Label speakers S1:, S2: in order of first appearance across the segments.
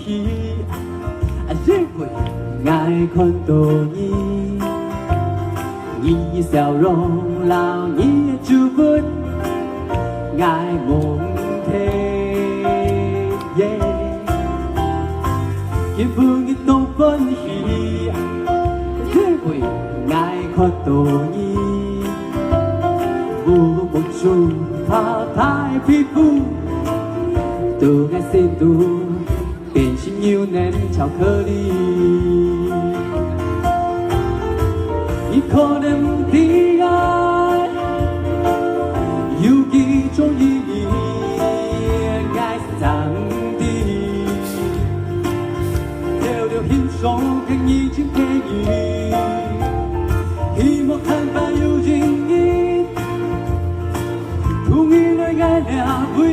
S1: 喜，认为爱看到你，你的笑容留你的皱纹，爱蒙蔽。幸福的当欢喜，认为爱看到你，无梦中泡泡的皮肤。 都爱深度变成幼嫩巧克力，伊可能的爱有几种意义，爱是藏的，条条欣赏跟已经配语，希望看法有人意，同意来爱两位。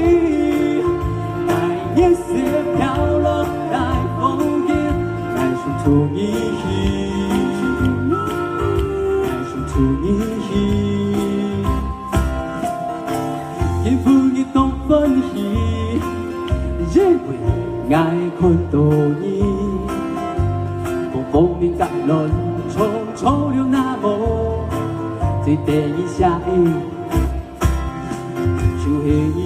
S1: 夜色飘落在风间，爱上出你，爱上出你，幸福的当欢喜，认为爱看到你，风面甲乱冲冲了那么，最第一下雨，就是你。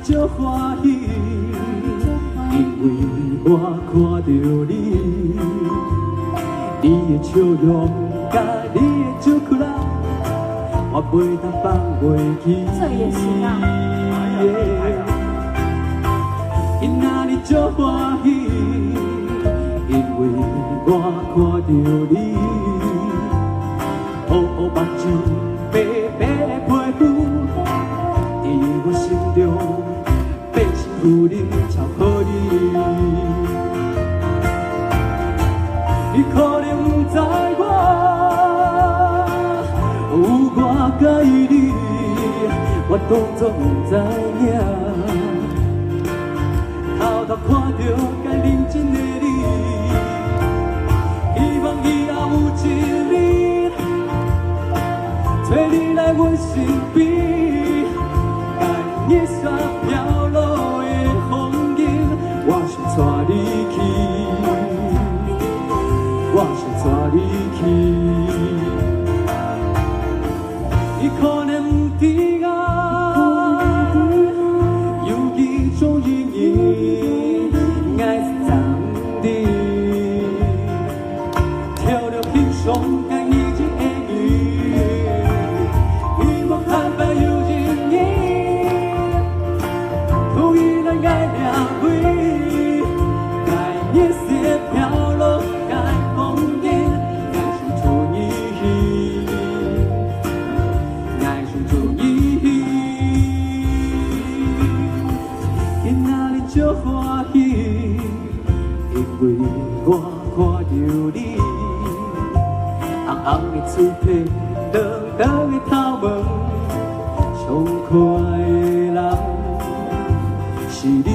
S1: 就欢喜，因为我看到你，你的笑容甲你的祝福啦，我袂当放袂记。
S2: 这也是啊。
S1: 因哪里就欢喜，因为我看到你，黑黑目睭，白白的皮肤，在我心中。 有你巧克力，你可能不知我，有我介意你，我当作不知影。偷偷看到该认真的你，希望以后有一日，找你来阮身边，该夜色飘落。 带你去，我想带你去。你可能的爱有几种意义，爱是藏的，条条欣赏该已经会语，希望看法有人意，同意来爱两位。 夜色飘落在风间，爱上出你，爱上出你，因哪里就欢喜，因为我看到你，红红的嘴皮，长长的头毛，上可爱的人是你。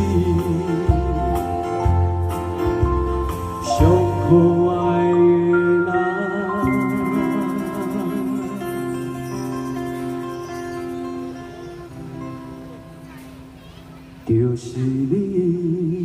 S1: 上可爱的人，就是你。